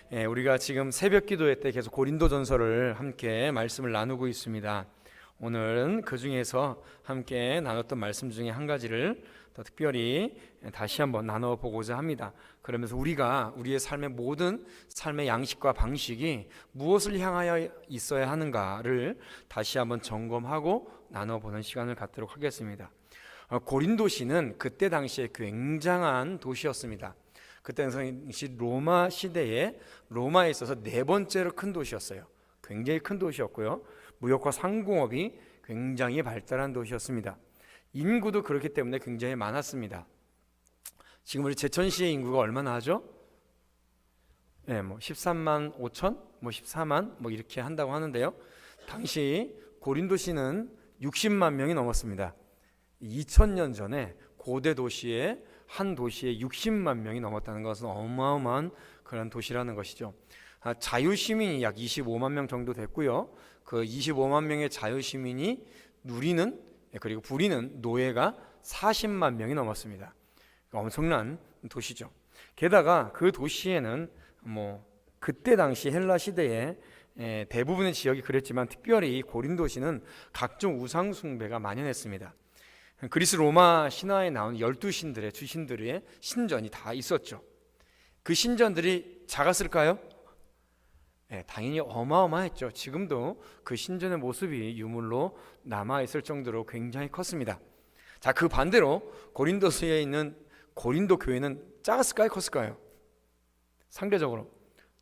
우리가 지금 새벽 기도회 때 계속 고린도전서를 함께 말씀을 나누고 있습니다. 오늘은 그 중에서 함께 나눴던 말씀 중에 한 가지를 더 특별히 다시 한번 나눠보고자 합니다. 그러면서 우리가 우리의 삶의 모든 삶의 양식과 방식이 무엇을 향하여 있어야 하는가를 다시 한번 점검하고 나눠보는 시간을 갖도록 하겠습니다. 고린도시는 그때 당시에 굉장한 도시였습니다. 그때 당시 로마 시대에 로마에 있어서 네 번째로 큰 도시였어요. 굉장히 큰 도시였고요. 무역과 상공업이 굉장히 발달한 도시였습니다. 인구도 그렇기 때문에 굉장히 많았습니다. 지금 우리 제천시의 인구가 얼마나 하죠? 13만 5천, 14만 이렇게 한다고 하는데요. 당시 고린도시는 60만 명이 넘었습니다. 2000년 전에 고대 도시에 한 도시에 60만 명이 넘었다는 것은 어마어마한 그런 도시라는 것이죠. 자유시민이 약 25만 명 정도 됐고요. 그 25만 명의 자유시민이 누리는 그리고 부리는 노예가 40만 명이 넘었습니다. 엄청난 도시죠. 게다가 그 도시에는 그때 당시 헬라 시대에 대부분의 지역이 그랬지만 특별히 고린도시는 각종 우상 숭배가 만연했습니다. 그리스 로마 신화에 나온 12신들의 주신들의 신전이 다 있었죠. 그 신전들이 작았을까요? 당연히 어마어마했죠. 지금도 그 신전의 모습이 유물로 남아있을 정도로 굉장히 컸습니다. 자, 그 반대로 고린도서에 있는 고린도 교회는 작았을까요? 컸을까요? 상대적으로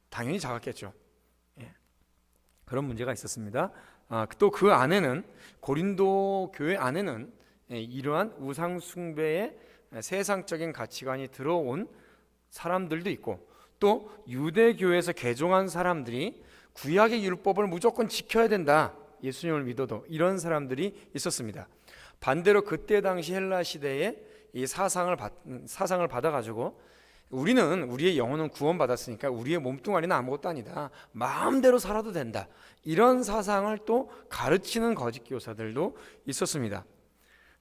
당연히 작았겠죠. 그런 문제가 있었습니다. 또 그 안에는 고린도 교회 안에는 이러한 우상 숭배의 세상적인 가치관이 들어온 사람들도 있고 또 유대교에서 개종한 사람들이 구약의 율법을 무조건 지켜야 된다, 예수님을 믿어도, 이런 사람들이 있었습니다. 반대로 그때 당시 헬라 시대에 이 사상을 받아가지고 우리는 우리의 영혼은 구원받았으니까 우리의 몸뚱아리는 아무것도 아니다, 마음대로 살아도 된다, 이런 사상을 또 가르치는 거짓 교사들도 있었습니다.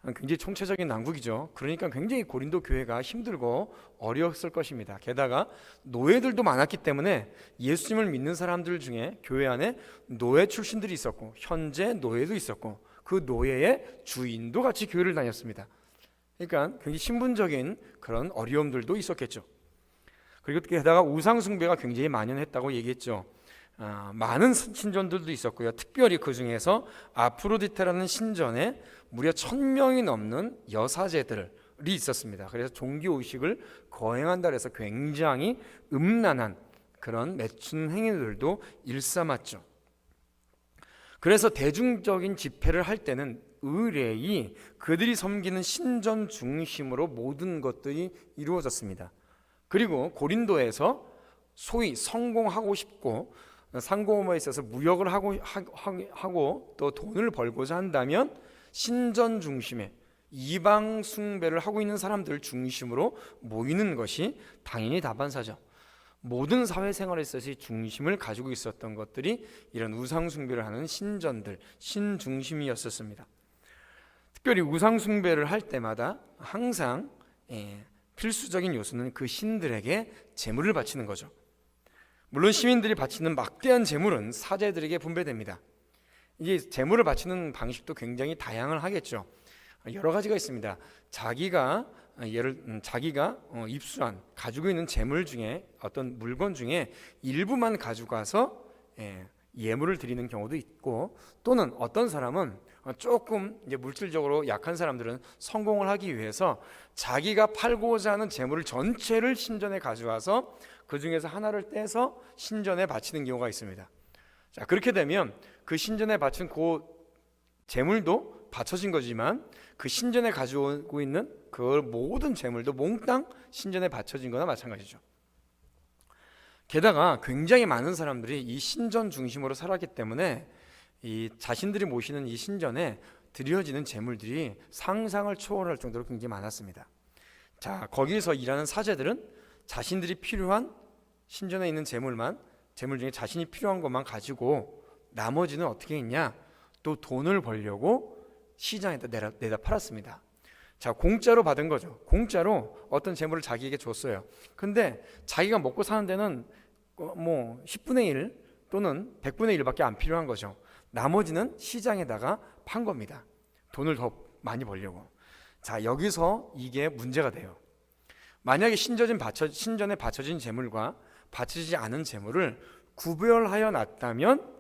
굉장히 총체적인 난국이죠. 그러니까 굉장히 고린도 교회가 힘들고 어려웠을 것입니다. 게다가 노예들도 많았기 때문에 예수님을 믿는 사람들 중에 교회 안에 노예 출신들이 있었고 현재 노예도 있었고 그 노예의 주인도 같이 교회를 다녔습니다. 그러니까 굉장히 신분적인 그런 어려움들도 있었겠죠. 그리고 게다가 우상 숭배가 굉장히 만연했다고 얘기했죠. 많은 신전들도 있었고요. 특별히 그 중에서 아프로디테라는 신전에 무려 1000명이 넘는 여사제들이 있었습니다. 그래서 종교의식을 거행한다 해서 굉장히 음란한 그런 매춘 행위들도 일삼았죠. 그래서 대중적인 집회를 할 때는 의례이 그들이 섬기는 신전 중심으로 모든 것들이 이루어졌습니다. 그리고 고린도에서 소위 성공하고 싶고 상공업에 있어서 무역을 하고 또 돈을 벌고자 한다면 신전 중심의 이방 숭배를 하고 있는 사람들 중심으로 모이는 것이 당연히 다반사죠. 모든 사회생활에 있어서 중심을 가지고 있었던 것들이 이런 우상 숭배를 하는 신전들, 신중심이었었습니다. 특별히 우상 숭배를 할 때마다 항상 필수적인 요소는 그 신들에게 제물을 바치는 거죠. 물론 시민들이 바치는 막대한 제물은 사제들에게 분배됩니다. 이게 제물을 바치는 방식도 굉장히 다양을 하겠죠. 여러 가지가 있습니다. 자기가 입수한 가지고 있는 제물 중에 어떤 물건 중에 일부만 가져가서 예물을 드리는 경우도 있고, 또는 어떤 사람은 조금 이제 물질적으로 약한 사람들은 성공을 하기 위해서 자기가 팔고자 하는 재물을 전체를 신전에 가져와서 그 중에서 하나를 떼서 신전에 바치는 경우가 있습니다. 자, 그렇게 되면 그 신전에 바친 그 재물도 바쳐진 거지만 그 신전에 가지고 있는 그 모든 재물도 몽땅 신전에 바쳐진 거나 마찬가지죠. 게다가 굉장히 많은 사람들이 이 신전 중심으로 살았기 때문에 이 자신들이 모시는 이 신전에 드려지는 제물들이 상상을 초월할 정도로 굉장히 많았습니다. 자, 거기서 일하는 사제들은 자신들이 필요한 신전에 있는 제물 중에 자신이 필요한 것만 가지고 나머지는 어떻게 했냐? 또 돈을 벌려고 시장에다 내다 팔았습니다. 자, 공짜로 받은 거죠. 공짜로 어떤 재물을 자기에게 줬어요. 근데 자기가 먹고 사는 데는 뭐 10분의 1 또는 100분의 1밖에 안 필요한 거죠. 나머지는 시장에다가 판 겁니다. 돈을 더 많이 벌려고. 자, 여기서 이게 문제가 돼요. 만약에 신전에 바쳐진 재물과 바쳐지지 않은 재물을 구별하여 놨다면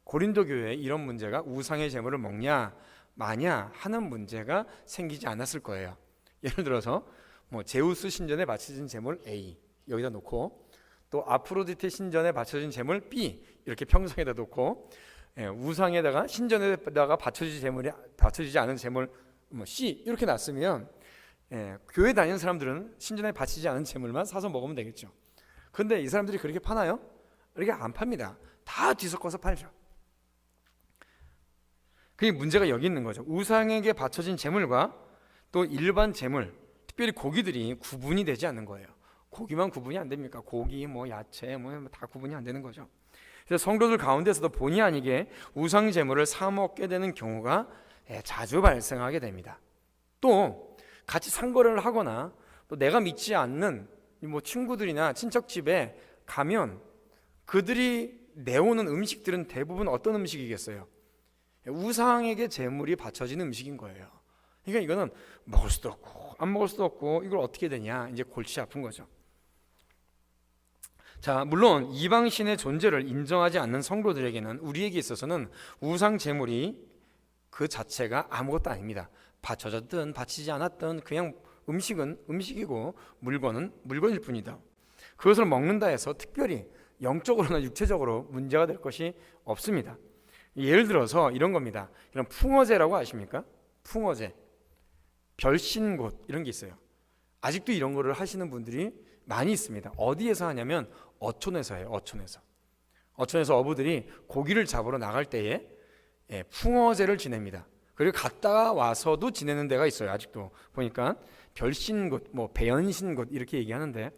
고린도 교회에 이런 문제가 우상의 재물을 먹냐 마냐 하는 문제가 생기지 않았을 거예요. 예를 들어서 뭐 제우스 신전에 바쳐진 재물 A 여기다 놓고, 또 아프로디테 신전에 바쳐진 재물 B 이렇게 평상에다 놓고, 우상에다가 신전에다가 바쳐지지 않은 재물 뭐 C 이렇게 놨으면 교회 다니는 사람들은 신전에 바치지 않은 재물만 사서 먹으면 되겠죠. 근데 이 사람들이 그렇게 파나요? 그렇게 안 팝니다. 다 뒤섞어서 팔죠. 그게 문제가 여기 있는 거죠. 우상에게 바쳐진 재물과 또 일반 재물, 특별히 고기들이 구분이 되지 않는 거예요. 고기만 구분이 안 됩니까? 고기, 뭐 야채, 뭐 다 구분이 안 되는 거죠. 그래서 성도들 가운데서도 본의 아니게 우상 재물을 사 먹게 되는 경우가 자주 발생하게 됩니다. 또 같이 상거래를 하거나 또 내가 믿지 않는 뭐 친구들이나 친척 집에 가면 그들이 내오는 음식들은 대부분 어떤 음식이겠어요? 우상에게 재물이 바쳐진 음식인 거예요. 그러니까 이거는 먹을 수도 없고 안 먹을 수도 없고 이걸 어떻게 되냐, 이제 골치 아픈 거죠. 자, 물론 이방신의 존재를 인정하지 않는 성도들에게는, 우리에게 있어서는 우상 재물이 그 자체가 아무것도 아닙니다. 바쳐졌든 바치지 않았든 그냥 음식은 음식이고 물건은 물건일 뿐이다. 그것을 먹는다 해서 특별히 영적으로나 육체적으로 문제가 될 것이 없습니다. 예를 들어서 이런 겁니다. 이런 풍어제라고 아십니까? 풍어제, 별신곶 이런 게 있어요. 아직도 이런 거를 하시는 분들이 많이 있습니다. 어디에서 하냐면 어촌에서 해요. 어촌에서 어부들이 고기를 잡으러 나갈 때에 풍어제를 지냅니다. 그리고 갔다가 와서도 지내는 데가 있어요. 아직도 보니까 별신곶, 뭐 배연신곶 이렇게 얘기하는데,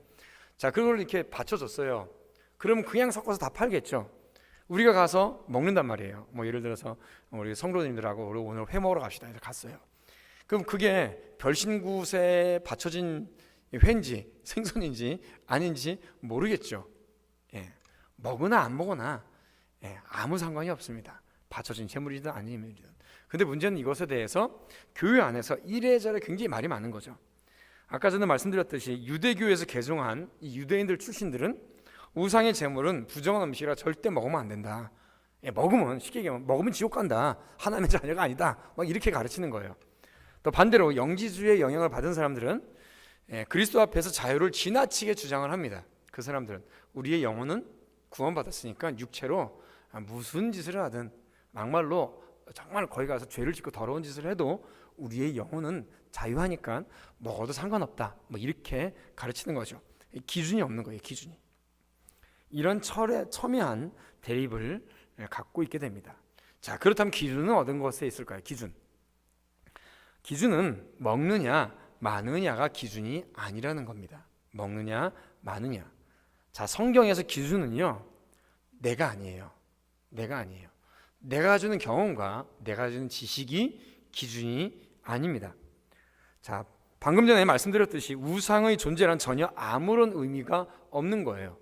자, 그걸 이렇게 받쳐줬어요. 그럼 그냥 섞어서 다 팔겠죠. 우리가 가서 먹는단 말이에요. 뭐 예를 들어서 우리 성도님들하고 우리 오늘 회 먹으러 갑시다 해서 갔어요. 그럼 그게 별신곶에 받쳐진 회인지 생선인지 아닌지 모르겠죠. 먹으나 안 먹으나 아무 상관이 없습니다. 받쳐진 재물이든 아니면이든. 근데 문제는 이것에 대해서 교회 안에서 이래저래 굉장히 말이 많은 거죠. 아까 전에 말씀드렸듯이 유대교에서 개종한 이 유대인들 출신들은 우상의 재물은 부정한 음식이라 절대 먹으면 안 된다. 먹으면, 쉽게 얘기하면 먹으면 지옥 간다. 하나님의 자녀가 아니다. 막 이렇게 가르치는 거예요. 또 반대로 영지주의 영향을 받은 사람들은 그리스도 앞에서 자유를 지나치게 주장을 합니다. 그 사람들은 우리의 영혼은 구원받았으니까 육체로 무슨 짓을 하든, 막말로 정말 거기 가서 죄를 짓고 더러운 짓을 해도 우리의 영혼은 자유하니까 먹어도 상관없다. 뭐 이렇게 가르치는 거죠. 기준이 없는 거예요. 기준이. 이런 첨예한 대립을 갖고 있게 됩니다. 자, 그렇다면 기준은 어떤 것에 있을까요? 기준은 먹느냐 마느냐가 기준이 아니라는 겁니다. 먹느냐 마느냐. 자, 성경에서 기준은요, 내가 아니에요. 내가 가지는 경험과 내가 가지는 지식이 기준이 아닙니다. 자, 방금 전에 말씀드렸듯이 우상의 존재란 전혀 아무런 의미가 없는 거예요.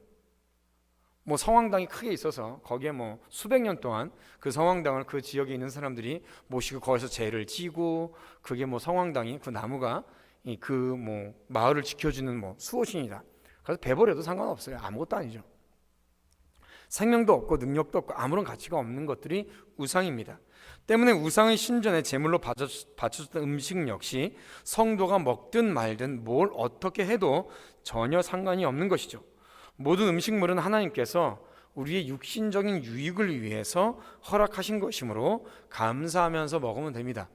뭐 성황당이 크게 있어서 거기에 뭐 수백 년 동안 그 성황당을 그 지역에 있는 사람들이 모시고 거기서 제를 지고, 그게 뭐 성황당이 그 나무가 그 뭐 마을을 지켜주는 뭐 수호신이다. 그래서 배버려도 상관없어요. 아무것도 아니죠. 생명도 없고 능력도 없고 아무런 가치가 없는 것들이 우상입니다. 때문에 우상의 신전에 제물로 바쳐졌던 음식 역시 성도가 먹든 말든 뭘 어떻게 해도 전혀 상관이 없는 것이죠. 모든 음식물은 하나님께서 우리의 육신적인 유익을 위해서 허락하신 것이므로 감사하면서 먹으면 됩니다.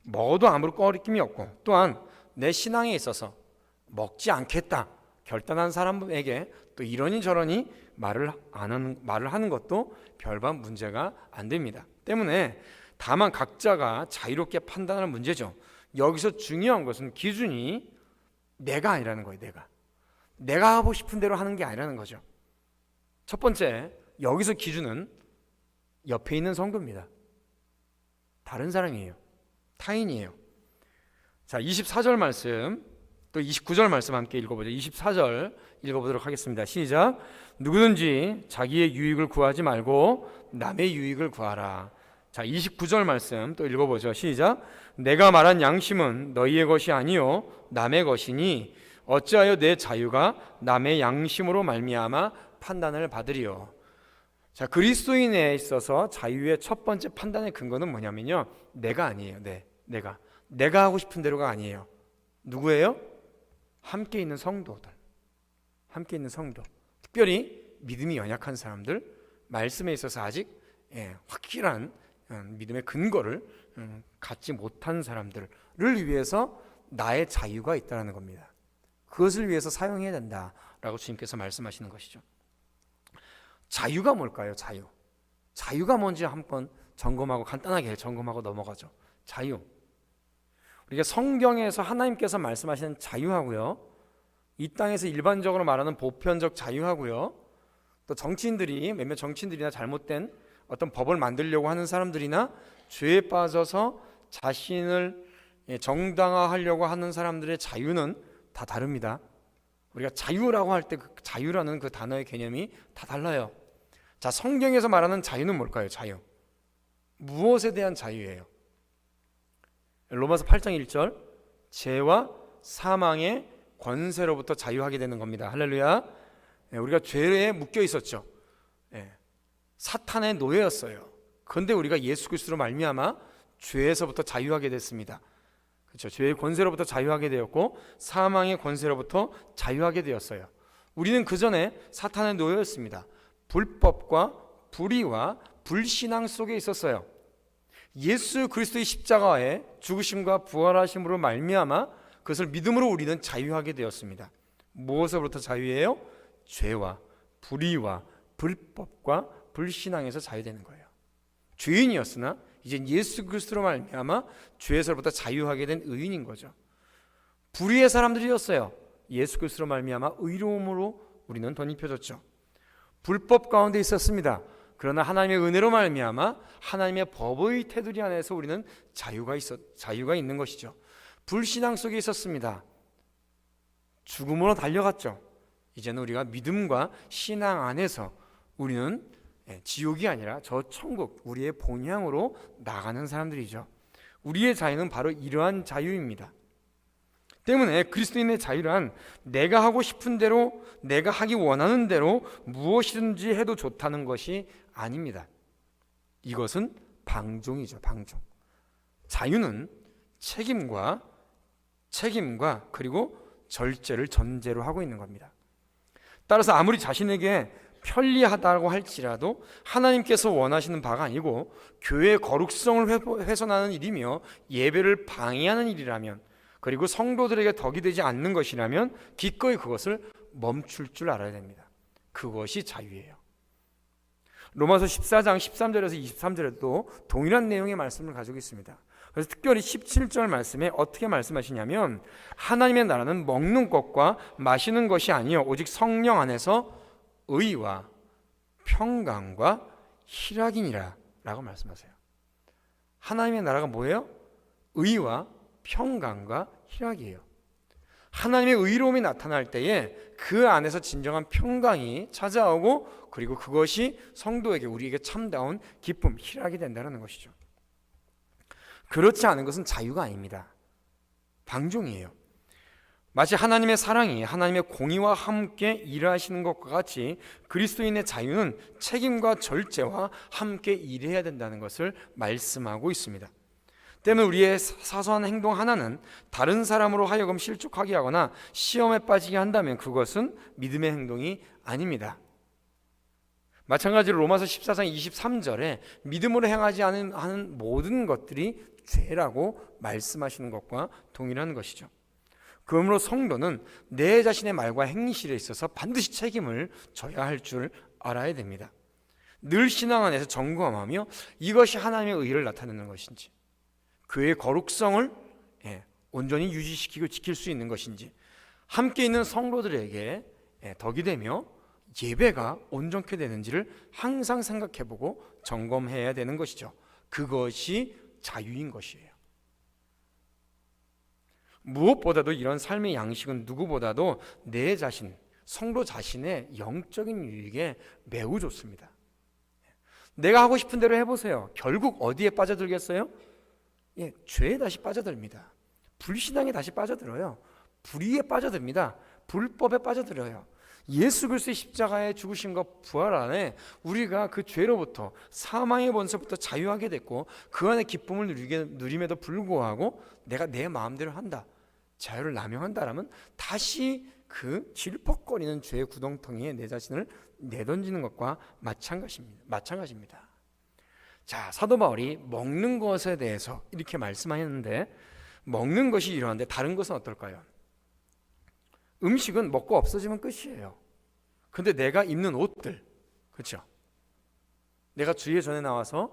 먹어도 아무런 꺼리낌이 없고, 또한 내 신앙에 있어서 먹지 않겠다 결단한 사람에게 또 이러니 저러니 말을 하는 것도 별반 문제가 안 됩니다. 때문에 다만 각자가 자유롭게 판단하는 문제죠. 여기서 중요한 것은 기준이 내가 아니라는 거예요. 내가 하고 싶은 대로 하는 게 아니라는 거죠. 첫 번째, 여기서 기준은 옆에 있는 성도입니다. 다른 사람이에요. 타인이에요. 자, 24절 말씀 또 또 29절 말씀 함께 읽어보죠. 24절 읽어보도록 하겠습니다. 시작. 누구든지 자기의 유익을 구하지 말고 남의 유익을 구하라. 자, 29절 말씀 또 읽어보죠. 시작. 내가 말한 양심은 너희의 것이 아니요 남의 것이니 어찌하여 내 자유가 남의 양심으로 말미암아 판단을 받으리요. 자, 그리스도인에 있어서 자유의 첫 번째 판단의 근거는 뭐냐면요, 내가 아니에요. 내가 하고 싶은 대로가 아니에요. 누구예요? 함께 있는 성도들, 함께 있는 성도, 특별히 믿음이 연약한 사람들, 말씀에 있어서 아직 확실한 믿음의 근거를 갖지 못한 사람들을 위해서 나의 자유가 있다는 겁니다. 그것을 위해서 사용해야 된다라고 주님께서 말씀하시는 것이죠. 자유가 뭘까요? 자유가 뭔지 한번 점검하고 간단하게 점검하고 넘어가죠. 자유. 우리가 성경에서 하나님께서 말씀하시는 자유하고요, 이 땅에서 일반적으로 말하는 보편적 자유하고요, 또 정치인들이 몇몇 정치인들이나 잘못된 어떤 법을 만들려고 하는 사람들이나 죄에 빠져서 자신을 정당화하려고 하는 사람들의 자유는 다 다릅니다. 우리가 자유라고 할 때 그 자유라는 그 단어의 개념이 다 달라요. 자, 성경에서 말하는 자유는 뭘까요? 자유. 무엇에 대한 자유예요? 로마서 8장 1절, 죄와 사망의 권세로부터 자유하게 되는 겁니다. 할렐루야. 우리가 죄에 묶여 있었죠. 사탄의 노예였어요. 그런데 우리가 예수 그리스도로 말미암아 죄에서부터 자유하게 됐습니다. 그렇죠. 죄의 권세로부터 자유하게 되었고 사망의 권세로부터 자유하게 되었어요. 우리는 그 전에 사탄의 노예였습니다. 불법과 불의와 불신앙 속에 있었어요. 예수 그리스도의 십자가의 죽으심과 부활하심으로 말미암아 그것을 믿음으로 우리는 자유하게 되었습니다. 무엇으로부터 자유해요? 죄와 불의와 불법과 불신앙에서 자유되는 거예요. 죄인이었으나 이제 예수 그리스도로 말미암아 죄에서부터 자유하게 된 의인인 거죠. 불의의 사람들이었어요. 예수 그리스도로 말미암아 의로움으로 우리는 덧입혀졌죠. 불법 가운데 있었습니다. 그러나 하나님의 은혜로 말미암아 하나님의 법의 테두리 안에서 우리는 자유가 있는 것이죠. 불신앙 속에 있었습니다. 죽음으로 달려갔죠. 이제는 우리가 믿음과 신앙 안에서 우리는 지옥이 아니라 저 천국, 우리의 본향으로 나가는 사람들이죠. 우리의 자유는 바로 이러한 자유입니다. 때문에 그리스도인의 자유란 내가 하고 싶은 대로, 내가 하기 원하는 대로 무엇이든지 해도 좋다는 것이 아닙니다. 이것은 방종이죠. 방종. 자유는 책임과 그리고 절제를 전제로 하고 있는 겁니다. 따라서 아무리 자신에게 편리하다고 할지라도 하나님께서 원하시는 바가 아니고 교회의 거룩성을 훼손하는 일이며 예배를 방해하는 일이라면, 그리고 성도들에게 덕이 되지 않는 것이라면 기꺼이 그것을 멈출 줄 알아야 됩니다. 그것이 자유예요. 로마서 14장 13절에서 23절에도 동일한 내용의 말씀을 가지고 있습니다. 그래서 특별히 17절 말씀에 어떻게 말씀하시냐면, 하나님의 나라는 먹는 것과 마시는 것이 아니요 오직 성령 안에서 의와 평강과 희락이니라 라고 말씀하세요. 하나님의 나라가 뭐예요? 의와 평강과 희락이에요. 하나님의 의로움이 나타날 때에 그 안에서 진정한 평강이 찾아오고, 그리고 그것이 성도에게, 우리에게 참다운 기쁨, 희락이 된다는 것이죠. 그렇지 않은 것은 자유가 아닙니다. 방종이에요. 마치 하나님의 사랑이 하나님의 공의와 함께 일하시는 것과 같이 그리스도인의 자유는 책임과 절제와 함께 일해야 된다는 것을 말씀하고 있습니다. 때문에 우리의 사소한 행동 하나는 다른 사람으로 하여금 실족하게 하거나 시험에 빠지게 한다면 그것은 믿음의 행동이 아닙니다. 마찬가지로 로마서 14장 23절에 믿음으로 행하지 않은 모든 것들이 죄라고 말씀하시는 것과 동일한 것이죠. 그러므로 성도는 내 자신의 말과 행실에 있어서 반드시 책임을 져야 할 줄 알아야 됩니다. 늘 신앙 안에서 점검하며 이것이 하나님의 의를 나타내는 것인지, 교회의 거룩성을 온전히 유지시키고 지킬 수 있는 것인지, 함께 있는 성도들에게 덕이 되며 예배가 온전케 되는지를 항상 생각해보고 점검해야 되는 것이죠. 그것이 자유인 것이에요. 무엇보다도 이런 삶의 양식은 누구보다도 내 자신, 성도 자신의 영적인 유익에 매우 좋습니다. 내가 하고 싶은 대로 해보세요. 결국 어디에 빠져들겠어요? 죄에 다시 빠져듭니다. 불신앙에 다시 빠져들어요. 불의에 빠져듭니다. 불법에 빠져들어요. 예수 그리스도의 십자가에 죽으심과 부활 안에 우리가 그 죄로부터, 사망의 번성부터 자유하게 됐고 그 안에 기쁨을 누림에도 불구하고 내가 내 마음대로 한다, 자유를 남용한다라면 다시 그 질퍽거리는 죄의 구덩텅이에 내 자신을 내던지는 것과 마찬가지입니다. 자, 사도 바울이 먹는 것에 대해서 이렇게 말씀하셨는데, 먹는 것이 이러한데 다른 것은 어떨까요? 음식은 먹고 없어지면 끝이에요. 근데 내가 입는 옷들, 그렇죠? 내가 주일 전에 나와서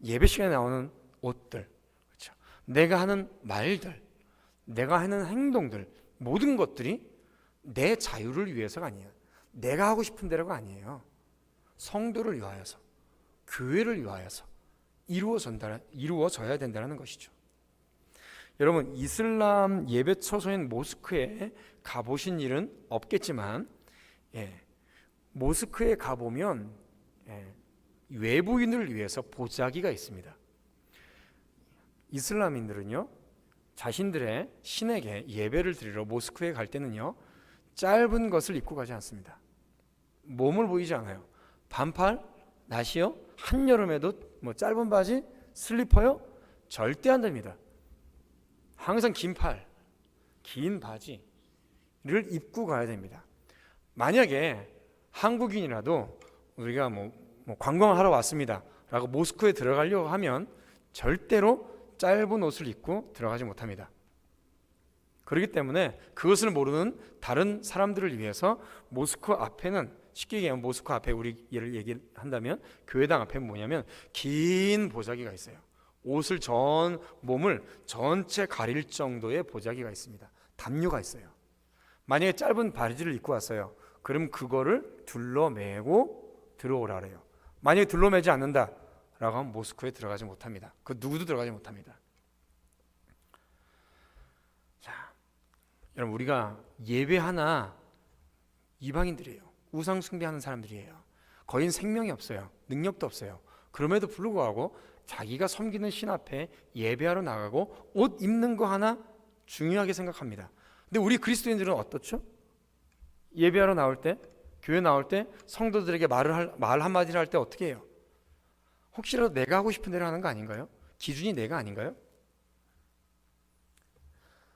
예배 시간에 나오는 옷들, 그렇죠? 내가 하는 말들, 내가 하는 행동들, 모든 것들이 내 자유를 위해서가 아니에요. 내가 하고 싶은 대로가 아니에요. 성도를 위하여서, 교회를 위하여서 이루어져야 된다는 것이죠. 여러분, 이슬람 예배 처소인 모스크에 가보신 일은 없겠지만, 모스크에 가보면 외부인을 위해서 보자기가 있습니다. 이슬람인들은요, 자신들의 신에게 예배를 드리러 모스크에 갈 때는요, 짧은 것을 입고 가지 않습니다. 몸을 보이지 않아요. 반팔, 나시요, 한여름에도 짧은 바지, 슬리퍼요, 절대 안 됩니다. 항상 긴 팔, 긴 바지를 입고 가야 됩니다. 만약에 한국인이라도 우리가 관광을 하러 왔습니다 라고 모스크에 들어가려고 하면 절대로 짧은 옷을 입고 들어가지 못합니다. 그렇기 때문에 그것을 모르는 다른 사람들을 위해서 모스크 앞에는, 쉽게 얘기하면 모스크 앞에 우리 예를 얘기한다면 교회당 앞에 뭐냐면 긴 보자기가 있어요. 옷을 몸을 전체 가릴 정도의 보자기가 있습니다. 담요가 있어요. 만약에 짧은 바지를 입고 왔어요. 그럼 그거를 둘러매고 들어오라 그래요. 만약에 둘러매지 않는다라고 하면 모스크에 들어가지 못합니다. 그 누구도 들어가지 못합니다. 자, 여러분, 우리가 예배하나 이방인들이에요. 우상 숭배하는 사람들이에요. 거의 생명이 없어요. 능력도 없어요. 그럼에도 불구하고 자기가 섬기는 신 앞에 예배하러 나가고 옷 입는 거 하나 중요하게 생각합니다. 근데 우리 그리스도인들은 어떻죠? 예배하러 나올 때, 교회 나올 때 성도들에게 말 한마디를 할 때 어떻게 해요? 혹시라도 내가 하고 싶은 대로 하는 거 아닌가요? 기준이 내가 아닌가요?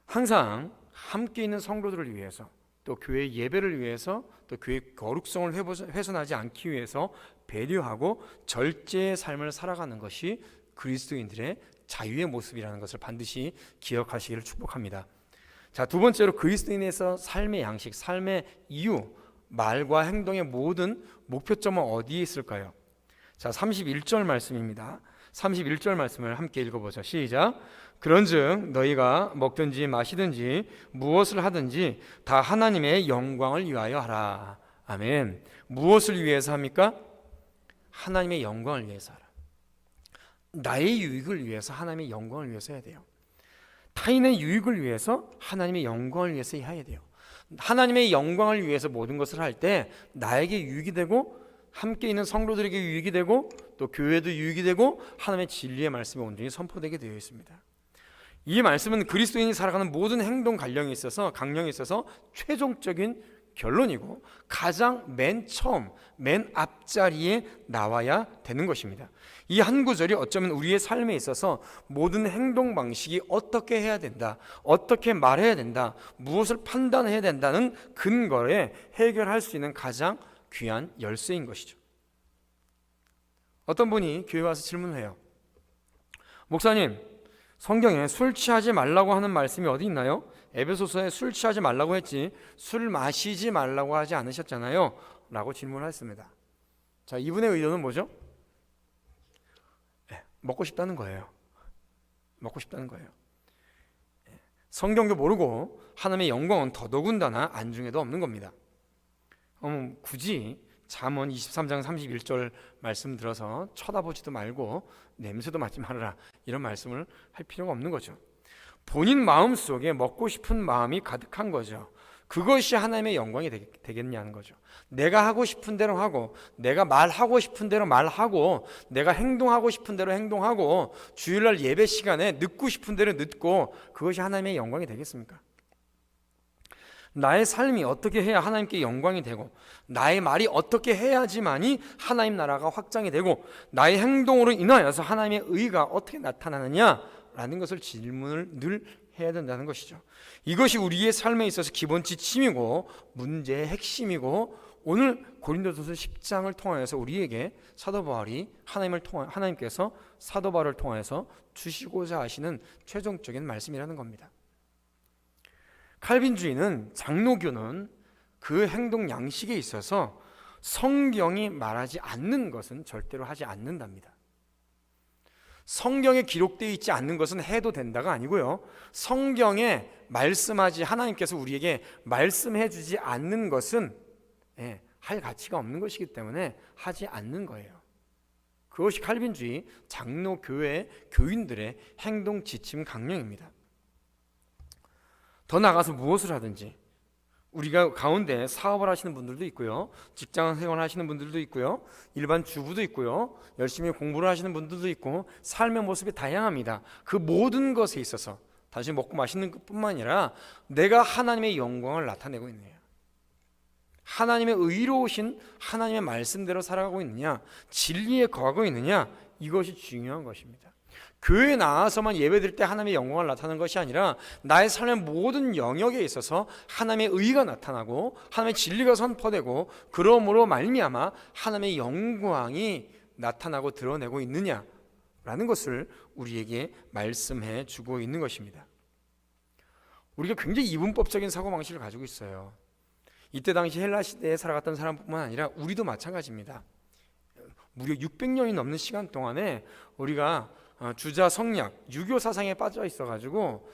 항상 함께 있는 성도들을 위해서, 또 교회 예배를 위해서, 또 교회 거룩성을 훼손하지 않기 위해서 배려하고 절제의 삶을 살아가는 것이 그리스도인들의 자유의 모습이라는 것을 반드시 기억하시기를 축복합니다. 자, 두 번째로 그리스도인에서 삶의 양식, 삶의 이유, 말과 행동의 모든 목표점은 어디에 있을까요? 자, 31절 말씀입니다. 31절 말씀을 함께 읽어보죠. 시작. 그런즉 너희가 먹든지 마시든지 무엇을 하든지 다 하나님의 영광을 위하여 하라. 아멘. 무엇을 위해서 합니까? 하나님의 영광을 위해서 하라. 나의 유익을 위해서 하나님의 영광을 위해서 해야 돼요. 타인의 유익을 위해서 하나님의 영광을 위해서 해야 돼요. 하나님의 영광을 위해서 모든 것을 할 때 나에게 유익이 되고 함께 있는 성도들에게 유익이 되고 또 교회도 유익이 되고 하나님의 진리의 말씀이 온전히 선포되게 되어 있습니다. 이 말씀은 그리스도인이 살아가는 모든 행동 강령에 있어서 최종적인 결론이고 가장 맨 처음, 맨 앞자리에 나와야 되는 것입니다. 이 한 구절이 어쩌면 우리의 삶에 있어서 모든 행동 방식이 어떻게 해야 된다, 어떻게 말해야 된다, 무엇을 판단해야 된다는 근거에 해결할 수 있는 가장 귀한 열쇠인 것이죠. 어떤 분이 교회 와서 질문해요. 목사님, 성경에 술 취하지 말라고 하는 말씀이 어디 있나요? 에베소서에 술 취하지 말라고 했지 술 마시지 말라고 하지 않으셨잖아요 라고 질문을 했습니다. 자, 이분의 의도는 뭐죠? 먹고 싶다는 거예요. 먹고 싶다는 거예요. 성경도 모르고 하나님의 영광은 더더군다나 안중에도 없는 겁니다. 굳이 잠언 23장 31절 말씀 들어서 쳐다보지도 말고 냄새도 맡지 말아라 이런 말씀을 할 필요가 없는 거죠. 본인 마음속에 먹고 싶은 마음이 가득한 거죠. 그것이 하나님의 영광이 되겠냐는 거죠. 내가 하고 싶은 대로 하고, 내가 말하고 싶은 대로 말하고, 내가 행동하고 싶은 대로 행동하고, 주일날 예배 시간에 늦고 싶은 대로 늦고, 그것이 하나님의 영광이 되겠습니까? 나의 삶이 어떻게 해야 하나님께 영광이 되고, 나의 말이 어떻게 해야지만이 하나님 나라가 확장이 되고, 나의 행동으로 인하여서 하나님의 의가 어떻게 나타나느냐라는 것을 질문을 늘 해야 된다는 것이죠. 이것이 우리의 삶에 있어서 기본 지침이고 문제의 핵심이고, 오늘 고린도전서 10장을 통하여서 우리에게 사도 바울이 하나님께서 사도 바울을 통하여서 주시고자 하시는 최종적인 말씀이라는 겁니다. 칼빈주의는, 장로교는 그 행동 양식에 있어서 성경이 말하지 않는 것은 절대로 하지 않는답니다. 성경에 기록되어 있지 않는 것은 해도 된다가 아니고요, 성경에 말씀하지, 하나님께서 우리에게 말씀해 주지 않는 것은 할 가치가 없는 것이기 때문에 하지 않는 거예요. 그것이 칼빈주의 장로교회 교인들의 행동 지침 강령입니다. 더 나아가서 무엇을 하든지, 우리가 가운데 사업을 하시는 분들도 있고요, 직장 생활 하시는 분들도 있고요, 일반 주부도 있고요, 열심히 공부를 하시는 분들도 있고, 삶의 모습이 다양합니다. 그 모든 것에 있어서 단지 먹고 마시는 것뿐만 아니라 내가 하나님의 영광을 나타내고 있느냐, 하나님의 의로우신 하나님의 말씀대로 살아가고 있느냐, 진리에 거하고 있느냐, 이것이 중요한 것입니다. 교회에 나와서만 예배드릴 때 하나님의 영광을 나타내는 것이 아니라 나의 삶의 모든 영역에 있어서 하나님의 의가 나타나고 하나님의 진리가 선포되고, 그러므로 말미암아 하나님의 영광이 나타나고 드러내고 있느냐라는 것을 우리에게 말씀해 주고 있는 것입니다. 우리가 굉장히 이분법적인 사고방식을 가지고 있어요. 이때 당시 헬라 시대에 살아갔던 사람뿐만 아니라 우리도 마찬가지입니다. 무려 600년이 넘는 시간 동안에 우리가 주자 성약, 유교 사상에 빠져 있어가지고,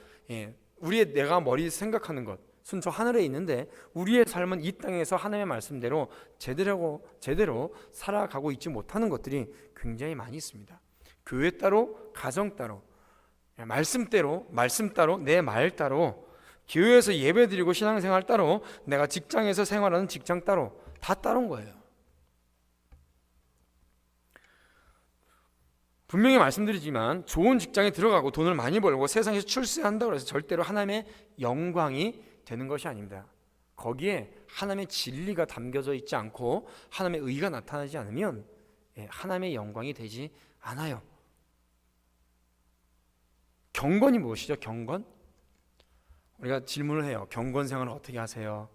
우리의 내가 머리 생각하는 것, 순서 하늘에 있는데 우리의 삶은 이 땅에서 하나님의 말씀대로 제대로 살아가고 있지 못하는 것들이 굉장히 많이 있습니다. 교회 따로, 가정 따로, 말씀 따로, 내 말 따로, 교회에서 예배드리고 신앙생활 따로, 내가 직장에서 생활하는 직장 따로, 다 따른 거예요. 분명히 말씀드리지만 좋은 직장에 들어가고 돈을 많이 벌고 세상에서 출세한다고 해서 절대로 하나님의 영광이 되는 것이 아닙니다. 거기에 하나님의 진리가 담겨져 있지 않고 하나님의 의가 나타나지 않으면 하나님의 영광이 되지 않아요. 경건이 무엇이죠? 경건? 우리가 질문을 해요. 경건 생활을 어떻게 하세요?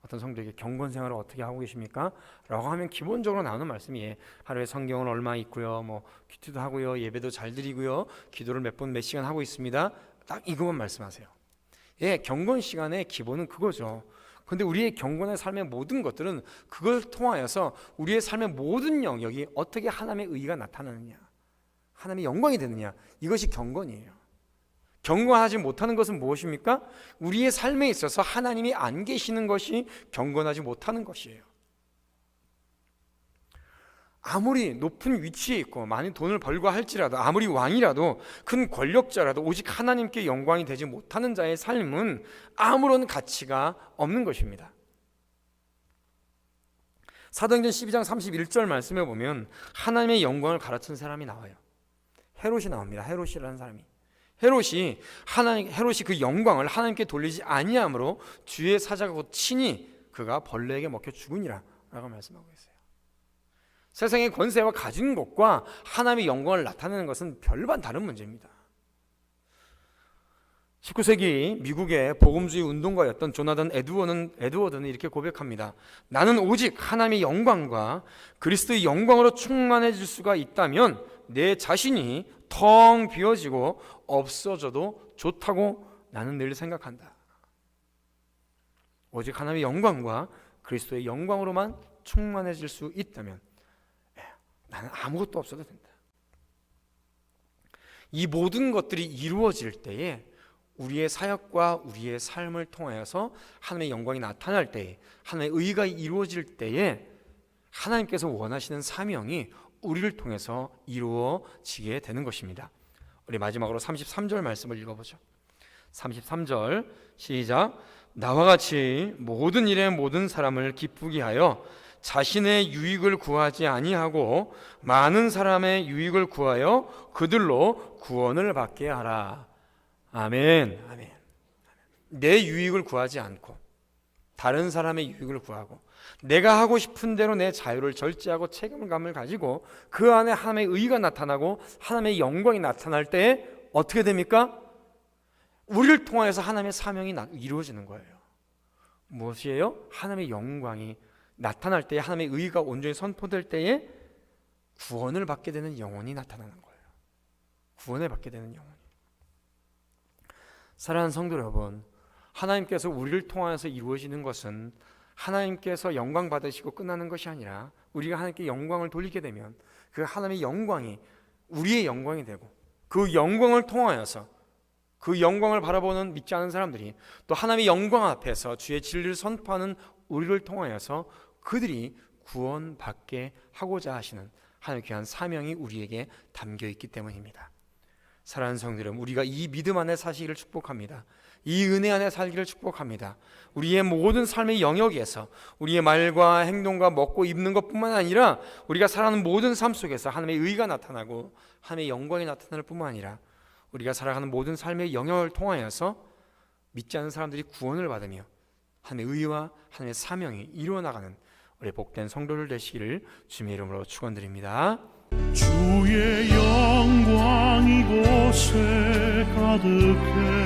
어떤 성도에게 경건 생활을 어떻게 하고 계십니까? 라고 하면 기본적으로 나오는 말씀이, 하루에 성경을 얼마 읽고요, 큐티도 하고요, 예배도 잘 드리고요, 기도를 몇 시간 하고 있습니다. 딱 이것만 말씀하세요. 경건 시간의 기본은 그거죠. 근데 우리의 경건의 삶의 모든 것들은 그걸 통하여서 우리의 삶의 모든 영역이 어떻게 하나님의 의가 나타나느냐, 하나님의 영광이 되느냐, 이것이 경건이에요. 경건하지 못하는 것은 무엇입니까? 우리의 삶에 있어서 하나님이 안 계시는 것이 경건하지 못하는 것이에요. 아무리 높은 위치에 있고 많은 돈을 벌고 할지라도, 아무리 왕이라도, 큰 권력자라도 오직 하나님께 영광이 되지 못하는 자의 삶은 아무런 가치가 없는 것입니다. 사도행전 12장 31절 말씀에 보면 하나님의 영광을 가르친 사람이 나와요. 헤롯이 나옵니다. 헤롯이라는 사람이. 헤롯이 그 영광을 하나님께 돌리지 아니함으로 주의 사자가 곧 친히 그가 벌레에게 먹혀 죽으니라 라고 말씀하고 있어요. 세상의 권세와 가진 것과 하나님의 영광을 나타내는 것은 별반 다른 문제입니다. 19세기 미국의 복음주의 운동가였던 조나단 에드워드는 이렇게 고백합니다. 나는 오직 하나님의 영광과 그리스도의 영광으로 충만해질 수가 있다면 내 자신이 텅 비어지고 없어져도 좋다고 나는 늘 생각한다. 오직 하나님의 영광과 그리스도의 영광으로만 충만해질 수 있다면 나는 아무것도 없어도 된다. 이 모든 것들이 이루어질 때에 우리의 사역과 우리의 삶을 통하여서 하나님의 영광이 나타날 때에, 하나님의 의가 이루어질 때에 하나님께서 원하시는 사명이 우리를 통해서 이루어지게 되는 것입니다. 우리 마지막으로 33절 말씀을 읽어보죠. 33절 시작. 나와 같이 모든 일에 모든 사람을 기쁘게 하여 자신의 유익을 구하지 아니하고 많은 사람의 유익을 구하여 그들로 구원을 받게 하라. 아멘. 아멘. 내 유익을 구하지 않고 다른 사람의 유익을 구하고 내가 하고 싶은 대로 내 자유를 절제하고 책임감을 가지고 그 안에 하나님의 의가 나타나고 하나님의 영광이 나타날 때 어떻게 됩니까? 우리를 통하여서 하나님의 사명이 이루어지는 거예요. 무엇이에요? 하나님의 영광이 나타날 때에, 하나님의 의가 온전히 선포될 때에 구원을 받게 되는 영혼이 나타나는 거예요. 구원을 받게 되는 영혼이. 사랑하는 성도 여러분, 하나님께서 우리를 통하여서 이루어지는 것은 하나님께서 영광 받으시고 끝나는 것이 아니라 우리가 하나님께 영광을 돌리게 되면 그 하나님의 영광이 우리의 영광이 되고 그 영광을 통하여서 그 영광을 바라보는 믿지 않은 사람들이 또 하나님의 영광 앞에서 주의 진리를 선포하는 우리를 통하여서 그들이 구원받게 하고자 하시는 하나님의 귀한 사명이 우리에게 담겨 있기 때문입니다. 사랑하는 성도 여러분, 우리가 이 믿음 안에 사시기를 축복합니다. 이 은혜 안에 살기를 축복합니다. 우리의 모든 삶의 영역에서 우리의 말과 행동과 먹고 입는 것뿐만 아니라 우리가 살아가는 모든 삶 속에서 하나님의 의가 나타나고 하나님의 영광이 나타날 뿐만 아니라 우리가 살아가는 모든 삶의 영역을 통하여서 믿지 않는 사람들이 구원을 받으며 하나님의 의와 하나님의 사명이 이루어나가는 우리 복된 성도들 되시기를 주님의 이름으로 축원드립니다. 주의 영광 이곳에 가득해